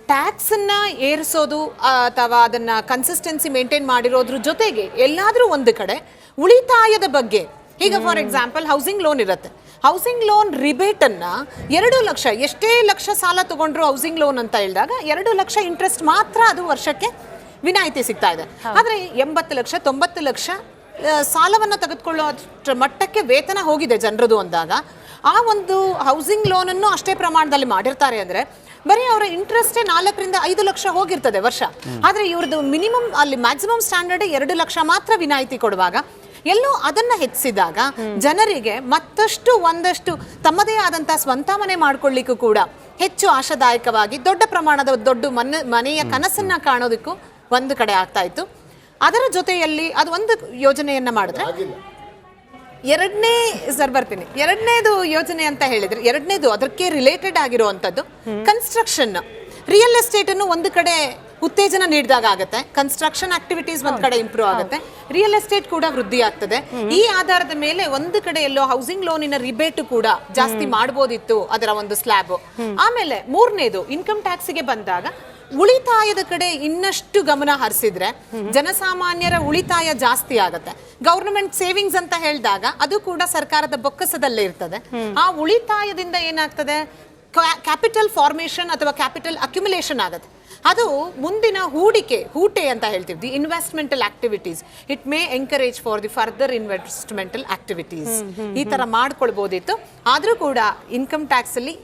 ಟ್ಯಾಕ್ಸನ್ನು ಏರಿಸೋದು ಅಥವಾ ಅದನ್ನು consistency maintain ಮಾಡಿರೋದ್ರ ಜೊತೆಗೆ ಎಲ್ಲಾದರೂ ಒಂದು ಕಡೆ ಉಳಿತಾಯದ ಬಗ್ಗೆ, ಈಗ ಫಾರ್ ಎಕ್ಸಾಂಪಲ್ ಹೌಸಿಂಗ್ ಲೋನ್ ಇರುತ್ತೆ, ಹೌಸಿಂಗ್ ಲೋನ್ ರಿಬೇಟನ್ನು 2 ಲಕ್ಷ, ಎಷ್ಟೇ ಲಕ್ಷ ಸಾಲ ತಗೊಂಡ್ರು ಹೌಸಿಂಗ್ ಲೋನ್ ಅಂತ ಹೇಳಿದಾಗ 2 ಲಕ್ಷ ಇಂಟ್ರೆಸ್ಟ್ ಮಾತ್ರ ಅದು ವರ್ಷಕ್ಕೆ ವಿನಾಯಿತಿ ಸಿಗ್ತಾ ಇದೆ. ಆದರೆ 80 ಲಕ್ಷ 90 ಲಕ್ಷ ಸಾಲವನ್ನು ತೆಗೆದುಕೊಳ್ಳೋ ಮಟ್ಟಕ್ಕೆ ವೇತನ ಹೋಗಿದೆ ಜನರದು ಅಂದಾಗ ಆ ಒಂದು ಹೌಸಿಂಗ್ ಲೋನನ್ನು ಅಷ್ಟೇ ಪ್ರಮಾಣದಲ್ಲಿ ಮಾಡಿರ್ತಾರೆ ಅಂದರೆ ಬರೀ ಅವರ ಇಂಟ್ರೆಸ್ಟೇ 4 ರಿಂದ 5 ಲಕ್ಷ ಹೋಗಿರ್ತದೆ ವರ್ಷ. ಆದರೆ ಇವ್ರದ್ದು ಮಿನಿಮಮ್ ಅಲ್ಲಿ ಮ್ಯಾಕ್ಸಿಮಮ್ ಸ್ಟ್ಯಾಂಡರ್ಡ್ 2 ಲಕ್ಷ ಮಾತ್ರ ವಿನಾಯಿತಿ ಕೊಡುವಾಗ ಎಲ್ಲೋ ಅದನ್ನ ಹೆಚ್ಚಿಸಿದಾಗ ಜನರಿಗೆ ಮತ್ತಷ್ಟು ಒಂದಷ್ಟು ತಮ್ಮದೇ ಆದಂತಹ ಸ್ವಂತ ಮನೆ ಮಾಡ್ಕೊಳ್ಳಿಕ್ಕೂ ಕೂಡ ಹೆಚ್ಚು ಆಶಾದಾಯಕವಾಗಿ ದೊಡ್ಡ ಪ್ರಮಾಣದ ಮನೆಯ ಕನಸನ್ನ ಕಾಣೋದಕ್ಕೂ ಒಂದು ಕಡೆ ಆಗ್ತಾ ಇತ್ತು. ಅದರ ಜೊತೆಯಲ್ಲಿ ಅದು ಒಂದು ಯೋಜನೆಯನ್ನ ಮಾಡಿದ್ರೆ ಎರಡನೇದು ಯೋಜನೆ ಅಂತ ಹೇಳಿದ್ರೆ ಎರಡನೇದು ಅದಕ್ಕೆ ರಿಲೇಟೆಡ್ ಆಗಿರುವಂತದ್ದು ಕನ್ಸ್ಟ್ರಕ್ಷನ್, ರಿಯಲ್ ಎಸ್ಟೇಟ್ ಅನ್ನು ಒಂದು ಕಡೆ ಉತ್ತೇಜನ ನೀಡಿದಾಗ ಆಗುತ್ತೆ, ಕನ್ಸ್ಟ್ರಕ್ಷನ್ ಆಕ್ಟಿವಿಟೀಸ್ ಒಂದ್ ಕಡೆ ಇಂಪ್ರೂವ್ ಆಗುತ್ತೆ, ರಿಯಲ್ ಎಸ್ಟೇಟ್ ಕೂಡ ವೃದ್ಧಿ ಆಗ್ತದೆ. ಈ ಆಧಾರದ ಮೇಲೆ ಒಂದು ಕಡೆ ಎಲ್ಲೋ ಹೌಸಿಂಗ್ ಲೋನಿನ ರಿಬೇಟ್ ಕೂಡ ಜಾಸ್ತಿ ಮಾಡಬಹುದಿತ್ತು ಅದರ ಒಂದು ಸ್ಲ್ಯಾಬ್. ಆಮೇಲೆ ಮೂರನೇದು ಇನ್ಕಮ್ ಟ್ಯಾಕ್ಸ್ಗೆ ಬಂದಾಗ ಉಳಿತಾಯದ ಕಡೆ ಇನ್ನಷ್ಟು ಗಮನ ಹರಿಸಿದ್ರೆ ಜನಸಾಮಾನ್ಯರ ಉಳಿತಾಯ ಜಾಸ್ತಿ ಆಗತ್ತೆ. ಗವರ್ನಮೆಂಟ್ ಸೇವಿಂಗ್ಸ್ ಅಂತ ಹೇಳಿದಾಗ ಅದು ಕೂಡ ಸರ್ಕಾರದ ಬೊಕ್ಕಸದಲ್ಲೇ ಇರ್ತದೆ. ಆ ಉಳಿತಾಯದಿಂದ ಏನಾಗ್ತದೆ, ಕ್ಯಾಪಿಟಲ್ ಫಾರ್ಮೇಷನ್ ಅಥವಾ ಕ್ಯಾಪಿಟಲ್ ಅಕ್ಯುಮುಲೇಷನ್ ಆಗುತ್ತೆ. ಅದು ಮುಂದಿನ ಹೂಟೆ ಅಂತ ಹೇಳ್ತೀವಿ, the investmental activities. It may encourage for the further investmental activities. ಈ ತರ ಮಾಡ್ಕೊಳ್ಬೋದಿತ್ತು. ಆದ್ರೂ ಕೂಡ ಇನ್ಕಮ್ ಟ್ಯಾಕ್ಸ್ ಅಲ್ಲಿ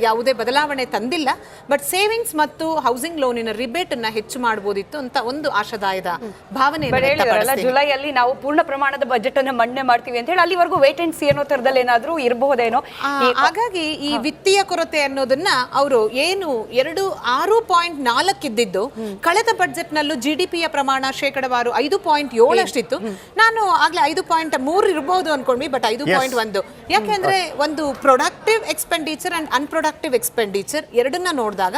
ಯಾವುದೇ ಬದಲಾವಣೆ ತಂದಿಲ್ಲ. ಬಟ್ ಸೇವಿಂಗ್ಸ್ ಮತ್ತು ಹೌಸಿಂಗ್ ಲೋನಿನ ರಿಬೇಟ್ ಅನ್ನ ಹೆಚ್ಚು ಮಾಡಬಹುದಿತ್ತು ಅಂತ ಒಂದು ಆಶಾದಾಯದ ಭಾವನೆ. ಜುಲೈಯಲ್ಲಿ ನಾವು ಪೂರ್ಣ ಪ್ರಮಾಣದ ಬಜೆಟ್ ಅನ್ನು ಮಂಡನೆ ಮಾಡ್ತೀವಿ ಅಂತ ಹೇಳಿ ಅಲ್ಲಿವರೆಗೂ ವೇಟ್ ಅಂಡ್ ಸಿ ಅನ್ನೋ ತರದಲ್ಲಿ ಏನಾದ್ರೂ ಇರಬಹುದೇನೋ. ಹಾಗಾಗಿ ಈ ವಿತ್ತೀಯ ಕೊರತೆ ಅನ್ನೋದನ್ನ ಅವರು ಏನು 6.4 ಇದ್ದಿದ್ದು ಕಳೆದ ಬಜೆಟ್ ನಲ್ಲೂ ಜಿಡಿಪಿಯ ಪ್ರಮಾಣ ಶೇಕಡವಾರು 5.7 ಅಷ್ಟಿತ್ತು. ನಾನು ಆಗ್ಲೇ 5.3 ಇರಬಹುದು ಅನ್ಕೊಂಡ್ವಿ, ಬಟ್ 5.1. ಯಾಕೆಂದ್ರೆ ಒಂದು productive expenditure and unproductive expenditure ಎರಡನ್ನ ನೋಡಿದಾಗ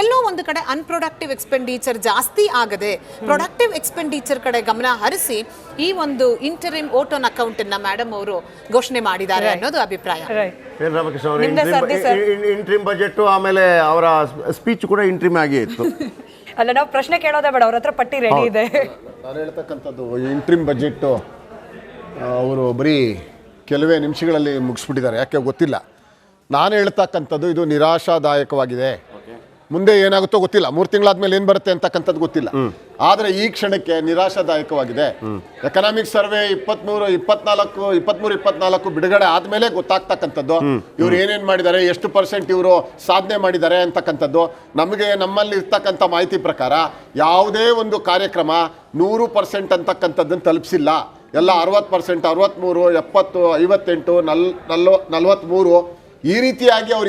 ಎಲ್ಲೋ ಒಂದು ಕಡೆ ಅನ್ಪ್ರೊಡಕ್ಟಿವ್ ಎಕ್ಸ್ಪೆಂಡಿಚರ್ ಜಾಸ್ತಿ ಆಗದೆ ಪ್ರೊಡಕ್ಟಿವ್ ಎಕ್ಸ್ಪೆಂಡಿಚರ್ ಕಡೆ ಗಮನ ಹರಿಸಿ ಈ ಒಂದು ಇಂಟರಿಮ್ ವೋಟ್ ಆನ್ ಅಕೌಂಟ್ ಅನ್ನ ಮೇಡಮ್ ಅವರು ಘೋಷಣೆ ಮಾಡಿದ್ದಾರೆ ಅನ್ನೋದು ಅಭಿಪ್ರಾಯ. ರಾಮಕೃಷ್ಣ ಅವರು ಇಂಟ್ರಿಮ್ ಬಜೆಟ್ ಆಮೇಲೆ ಅವರ ಸ್ಪೀಚ್ ಕೂಡ ಇಂಟ್ರಿಮ್ ಆಗಿ ಇತ್ತು. ಅಲ್ಲ, ನಾವು ಪ್ರಶ್ನೆ ಕೇಳೋದೇ ಬೇಡ, ಅವ್ರ ಹತ್ರ ಪಟ್ಟಿ ರೆಡಿ ಇದೆ. ನಾನು ಹೇಳ್ತಕ್ಕಂಥದ್ದು ಇಂಟ್ರಿಮ್ ಬಜೆಟ್ ಅವರು ಬರೀ ಕೆಲವೇ ನಿಮಿಷಗಳಲ್ಲಿ ಮುಗಿಸ್ಬಿಟ್ಟಿದ್ದಾರೆ. ಯಾಕೆ ಗೊತ್ತಿಲ್ಲ. ನಾನು ಹೇಳ್ತಕ್ಕಂಥದ್ದು ಇದು ನಿರಾಶಾದಾಯಕವಾಗಿದೆ. ಮುಂದೆ ಏನಾಗುತ್ತೋ ಗೊತ್ತಿಲ್ಲ, 3 ತಿಂಗಳಾದ್ಮೇಲೆ ಏನ್ ಬರುತ್ತೆ ಅಂತಕ್ಕಂಥದ್ದು ಗೊತ್ತಿಲ್ಲ. ಆದ್ರೆ ಈ ಕ್ಷಣಕ್ಕೆ ನಿರಾಶಾದಾಯಕವಾಗಿದೆ. ಎಕನಾಮಿಕ್ ಸರ್ವೆ 23-24 ಬಿಡುಗಡೆ ಆದ್ಮೇಲೆ ಗೊತ್ತಾಗ್ತಕ್ಕಂಥದ್ದು ಇವ್ರು ಏನೇನ್ ಮಾಡಿದ್ದಾರೆ, ಎಷ್ಟು % ಇವರು ಸಾಧನೆ ಮಾಡಿದ್ದಾರೆ ಅಂತಕ್ಕಂಥದ್ದು. ನಮ್ಮಲ್ಲಿ ಇರ್ತಕ್ಕಂಥ ಮಾಹಿತಿ ಪ್ರಕಾರ ಯಾವುದೇ ಒಂದು ಕಾರ್ಯಕ್ರಮ 100% ಅಂತಕ್ಕಂಥದ್ದನ್ನು ತಲುಪಿಸಿಲ್ಲ. ಎಲ್ಲ 60%, 63, 70, 58, 43 ಈ ರೀತಿಯಾಗಿ ಅವ್ರು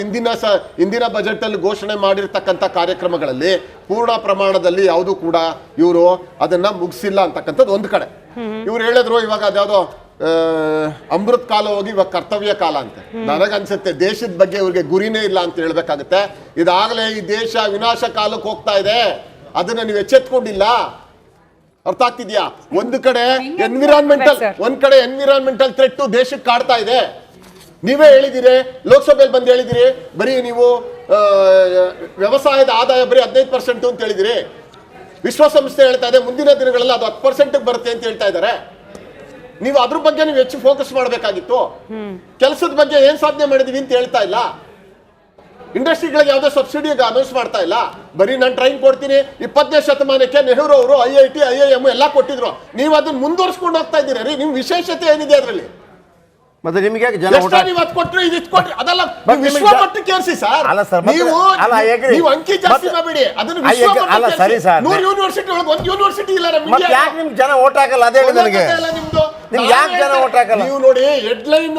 ಹಿಂದಿನ ಬಜೆಟ್ ಅಲ್ಲಿ ಘೋಷಣೆ ಮಾಡಿರ್ತಕ್ಕಂಥ ಕಾರ್ಯಕ್ರಮಗಳಲ್ಲಿ ಪೂರ್ಣ ಪ್ರಮಾಣದಲ್ಲಿ ಯಾವುದು ಕೂಡ ಇವರು ಅದನ್ನ ಮುಗಿಸಿಲ್ಲ ಅಂತಕ್ಕಂಥದ್ದು ಒಂದು ಕಡೆ. ಇವ್ರು ಹೇಳಿದ್ರು ಇವಾಗ ಅದ್ಯಾವುದೋ ಅಮೃತ್ ಕಾಲ ಹೋಗಿ ಇವಾಗ ಕರ್ತವ್ಯ ಕಾಲ ಅಂತ. ನನಗನ್ಸುತ್ತೆ ದೇಶದ ಬಗ್ಗೆ ಇವ್ರಿಗೆ ಗುರಿನೇ ಇಲ್ಲ ಅಂತ ಹೇಳ್ಬೇಕಾಗುತ್ತೆ. ಇದಾಗಲೇ ಈ ದೇಶ ವಿನಾಶ ಕಾಲಕ್ಕೆ ಹೋಗ್ತಾ ಇದೆ, ಅದನ್ನ ನೀವು ಎಚ್ಚೆತ್ಕೊಂಡಿಲ್ಲ. ಅರ್ಥ ಆಗ್ತಿದ್ಯಾ? ಒಂದು ಕಡೆ ಎನ್ವಿರಾನ್ಮೆಂಟಲ್ ಥ್ರೆಟ್ ದೇಶಕ್ಕೆ ಕಾಡ್ತಾ ಇದೆ. ನೀವೇ ಹೇಳಿದಿರಿ, ಲೋಕಸಭೆಯಲ್ಲಿ ಬಂದು ಹೇಳಿದಿರಿ, ಬರೀ ನೀವು ವ್ಯವಸಾಯದ ಆದಾಯ ಬರೀ 15% ಅಂತ ಹೇಳಿದಿರಿ. ವಿಶ್ವಸಂಸ್ಥೆ ಹೇಳ್ತಾ ಇದೆ ಮುಂದಿನ ದಿನಗಳಲ್ಲಿ ಅದು 10% ಬರುತ್ತೆ ಅಂತ ಹೇಳ್ತಾ ಇದ್ದಾರೆ. ನೀವು ಅದ್ರ ಬಗ್ಗೆ ನೀವು ಹೆಚ್ಚು ಫೋಕಸ್ ಮಾಡಬೇಕಾಗಿತ್ತು. ಕೆಲಸದ ಬಗ್ಗೆ ಏನ್ ಸಾಧನೆ ಮಾಡಿದೀವಿ ಅಂತ ಹೇಳ್ತಾ ಇಲ್ಲ. ಇಂಡಸ್ಟ್ರಿಗಳಿಗೆ ಯಾವುದೇ ಸಬ್ಸಿಡಿ ಅನೌನ್ಸ್ ಮಾಡ್ತಾ ಇಲ್ಲ. ಬರೀ ನಾನು ಟ್ರೈನ್ ಕೊಡ್ತೀನಿ. 20ನೇ ಶತಮಾನಕ್ಕೆ ನೆಹರು ಅವರು IIT IIM ಎಲ್ಲ ಕೊಟ್ಟಿದ್ರು. ನೀವು ಅದನ್ನ ಮುಂದುವರ್ಸ್ಕೊಂಡು ಹೋಗ್ತಾ ಇದ್ದೀರಿ. ನಿಮ್ ವಿಶೇಷತೆ ಏನಿದೆ ಅದರಲ್ಲಿ? ಮತ್ತೆ ನಿಮಗೆ ನೀವು ಅಂಕಿ ಜಾಸ್ತಿ ಮಾಡಬೇಡಿ. ಅದನ್ನು ಯೂನಿವರ್ಸಿಟಿ ಒಳಗೆ ಒಂದು ಯೂನಿವರ್ಸಿಟಿ ಇಲ್ಲ. ಜನ ಓಟ್ ಹಾಕಲ್ಲ, ಅದೇ ನಿಮ್ದು ನೀವು ನೋಡಿ ಹೆಡ್ಲೈನ್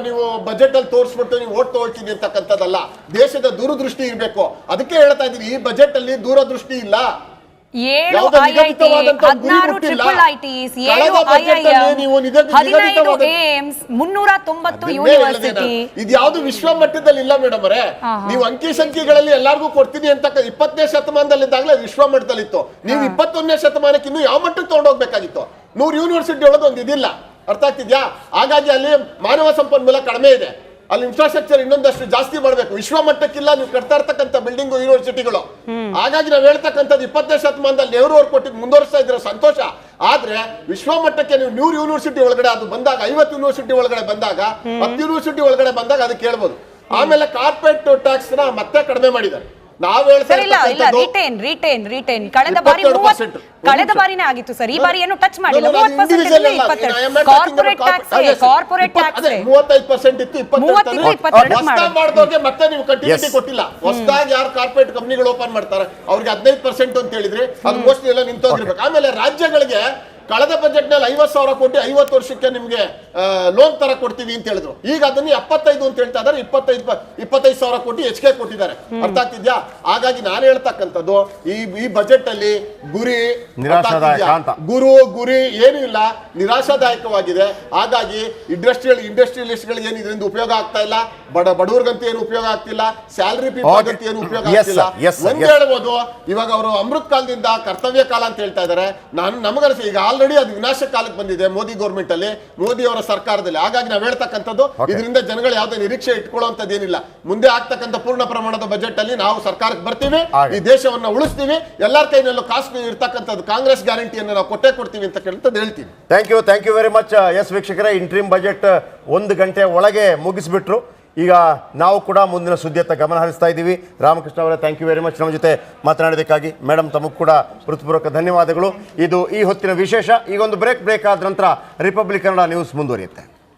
ನೀವು ಬಜೆಟ್ ಅಲ್ಲಿ ತೋರಿಸ್ಬಿಟ್ಟು ನೀವು ಓಟ್ ತಗೊಳ್ತೀನಿ ಅಂತಕ್ಕಂಥದ್ದಲ್ಲ. ದೇಶದ ದೂರದೃಷ್ಟಿ ಇರಬೇಕು. ಅದಕ್ಕೆ ಹೇಳ್ತಾ ಇದೀನಿ, ಈ ಬಜೆಟ್ ಅಲ್ಲಿ ದೂರದೃಷ್ಟಿ ಇಲ್ಲ. 7 IIT, 16 triple ITs, 7 IIM, 15 AIIMS, 390 university. ಇದು ಯಾವ್ದು ವಿಶ್ವ ಮಟ್ಟದಲ್ಲಿ ಇಲ್ಲ ಮೇಡಮ್ ಅವರೇ. ನೀವು ಅಂಕಿ ಸಂಖ್ಯೆಗಳಲ್ಲಿ ಎಲ್ಲಾರ್ಗೂ ಕೊಡ್ತೀನಿ ಅಂತ 20ನೇ ಶತಮಾನದಲ್ಲಿದ್ದಾಗಲೇ ವಿಶ್ವ ಮಟ್ಟದಲ್ಲಿತ್ತು. ನೀವು 21ನೇ ಶತಮಾನಕ್ಕೆ ಇನ್ನು ಯಾವ ಮಟ್ಟಕ್ಕೆ ತಗೊಂಡೋಗ್ಬೇಕಾಗಿತ್ತು? 100 ಯೂನಿವರ್ಸಿಟಿ ಒಳಗೆ ಒಂದು ಇದಿಲ್ಲ. ಅರ್ಥ ಆಗ್ತಿದ್ಯಾ? ಹಾಗಾಗಿ ಅಲ್ಲಿ ಮಾನವ ಸಂಪನ್ಮೂಲ ಕಡಿಮೆ ಇದೆ. ಅಲ್ಲಿ ಇನ್ಫ್ರಾಸ್ಟ್ರಕ್ಚರ್ ಇನ್ನೊಂದಷ್ಟು ಜಾಸ್ತಿ ಮಾಡಬೇಕು. ವಿಶ್ವ ಮಟ್ಟಕ್ಕಿಲ್ಲ ನೀವು ಕಟ್ತಾ ಇರ್ತಕ್ಕಂಥ ಬಿಲ್ಡಿಂಗ್ ಯೂನಿವರ್ಸಿಟಿಗಳು. ಹಾಗಾಗಿ ನಾವು ಹೇಳ್ತಕ್ಕಂಥದ್ದು 20ನೇ ಶತಮಾನದಲ್ಲಿ ನೆಹರು ಅವ್ರು ಕೊಟ್ಟಿದ್ದು ಮುಂದುವರಿಸ್ತಾ ಇದ್ರೆ ಸಂತೋಷ. ಆದ್ರೆ ವಿಶ್ವ ಮಟ್ಟಕ್ಕೆ ನೀವು 100 ಯೂನಿವರ್ಸಿಟಿ ಒಳಗಡೆ ಅದು ಬಂದಾಗ, 50 ಯೂನಿವರ್ಸಿಟಿ ಒಳಗಡೆ ಬಂದಾಗ, 10 ಯೂನಿವರ್ಸಿಟಿ ಒಳಗಡೆ ಬಂದಾಗ ಅದಕ್ಕೆ ಹೇಳ್ಬೋದು. ಆಮೇಲೆ ಕಾರ್ಪೊರೇಟ್ ಟ್ಯಾಕ್ಸ್ ನ ಮತ್ತೆ ಕಡಿಮೆ ಮಾಡಿದ್ದಾರೆ. ನಾವು ಹೇಳ್ತಾ ರಿಟೇನ್ ಕಳೆದ ಬಾರಿ 30 ಕಳೆದ ಬಾರಿನೇ ಆಗಿತ್ತು ಸರ್. ಈ ಬಾರಿ ಏನು ಟಚ್ ಮಾಡಿಲ್ಲ. 30% ಕಾರ್ಪೊರೇಟ್ ಟ್ಯಾಕ್ಸ್ 35% ಇತ್ತು, 22 ಮಾಡಿದವ್ರಿಗೆ ಮತ್ತೆ ನೀವು ಕಂಟಿನ್ಯೂಟಿ ಕೊಟ್ಟಿಲ್ಲ. ಹೊಸದಾಗಿ ಯಾರು ಕಾರ್ಪೊರೇಟ್ ಕಂಪನಿಗಳು ಓಪನ್ ಮಾಡ್ತಾರೆ ಅವ್ರಿಗೆ 15% ಅಂತ ಹೇಳಿದ್ರಿ, ಅದು ಮೋಸ್ಟ್ಲಿ ಎಲ್ಲ ನಿಂತೋಗಿರ್ಬೇಕು. ಆಮೇಲೆ ರಾಜ್ಯಗಳಿಗೆ ಕಳೆದ ಬಜೆಟ್ ನಲ್ಲಿ 50,000 ಕೋಟಿ 50 ವರ್ಷಕ್ಕೆ ನಿಮ್ಗೆ ಲೋನ್ ತರ ಕೊಡ್ತೀವಿ ಅಂತ ಹೇಳಿದ್ರು. ಈಗ ಅದನ್ನ 75 ಅಂತ ಹೇಳ್ತಾ ಇದಾರೆ. 25,000 ಕೋಟಿ ಹೆಚ್ಚಿಗೆ ಕೊಟ್ಟಿದ್ದಾರೆ. ಅರ್ಥ ಆಗ್ತಿದ್ಯಾ? ಹಾಗಾಗಿ ನಾನು ಹೇಳ್ತಕ್ಕಂಥದ್ದು ಈ ಬಜೆಟ್ ಅಲ್ಲಿ ಗುರಿ ಏನು ಇಲ್ಲ, ನಿರಾಶಾದಾಯಕವಾಗಿದೆ. ಹಾಗಾಗಿ ಇಂಡಸ್ಟ್ರಿಯಲಿಸ್ಟ್ ಗಳಿಗೆ ಏನು ಇದರಿಂದ ಉಪಯೋಗ ಆಗ್ತಾ ಇಲ್ಲ, ಬಡವರಿಗಂತೂ ಏನು ಉಪಯೋಗ ಆಗ್ತಿಲ್ಲ, ಸ್ಯಾಲರಿ ಪೀಪಲ್ ಅಂತೂ ಏನು ಉಪಯೋಗ ಆಗ್ತಿಲ್ಲ. ಒಂದ್ ಹೇಳ್ಬೋದು, ಇವಾಗ ಅವರು ಅಮೃತ್ ಕಾಲದಿಂದ ಕರ್ತವ್ಯ ಕಾಲ ಅಂತ ಹೇಳ್ತಾ ಇದಾರೆ. ನಮಗನ್ಸ ಈಗ ಆಲ್ರೆಡಿ ಅದು ವಿನಾಶ ಕಾಲಕ್ಕೆ ಬಂದಿದೆ ಮೋದಿ ಗೌರ್ಮೆಂಟ್ ಅಲ್ಲಿ, ಮೋದಿ ಅವರ ಸರ್ಕಾರದಲ್ಲಿ. ಹಾಗಾಗಿ ನಾವು ಹೇಳ್ತಕ್ಕಂಥದ್ದು ಇದರಿಂದ ಜನಗಳು ಯಾವುದೇ ನಿರೀಕ್ಷೆ ಇಟ್ಕೊಳ್ಳುವಂತದ್ದು ಏನಿಲ್ಲ. ಮುಂದೆ ಆಗ್ತಕ್ಕಂಥ ಪೂರ್ಣ ಪ್ರಮಾಣದ ಬಜೆಟ್ ಅಲ್ಲಿ ನಾವು ಸರ್ಕಾರಕ್ಕೆ ಬರ್ತೀವಿ, ಈ ದೇಶವನ್ನ ಉಳಿಸ್ತೀವಿ, ಎಲ್ಲರ ಕೈನಲ್ಲೂ ಕಾಸು ಇರ್ತಕ್ಕಂಥದ್ದು ಕಾಂಗ್ರೆಸ್ ಗ್ಯಾರಂಟಿಯನ್ನು ನಾವು ಕೊಡ್ತೀವಿ ಅಂತ ಹೇಳ್ತೀನಿ. Thank you very much. Yes ವೀಕ್ಷಕರೇ, ಇಂಟ್ರೀಮ್ ಬಜೆಟ್ 1 ಗಂಟೆ ಒಳಗೆ ಮುಗಿಸ್ಬಿಟ್ರು. ಈಗ ನಾವು ಕೂಡ ಮುಂದಿನ ಸುದ್ದಿಯತ್ತ ಗಮನ ಹರಿಸ್ತಾ ಇದ್ದೀವಿ. ರಾಮಕೃಷ್ಣ ಅವರೇ, ಥ್ಯಾಂಕ್ ಯು ವೆರಿ ಮಚ್ ನಮ್ಮ ಜೊತೆ ಮಾತನಾಡೋದಕ್ಕಾಗಿ. ಮೇಡಮ್, ತಮಗೂ ಕೂಡ ಹೃತ್ಪೂರ್ವಕ ಧನ್ಯವಾದಗಳು. ಇದು ಈ ಹೊತ್ತಿನ ವಿಶೇಷ. ಈಗ ಒಂದು ಬ್ರೇಕ್ ಆದ ನಂತರ ರಿಪಬ್ಲಿಕ್ ಕನ್ನಡ ನ್ಯೂಸ್ ಮುಂದುವರಿಯುತ್ತೆ.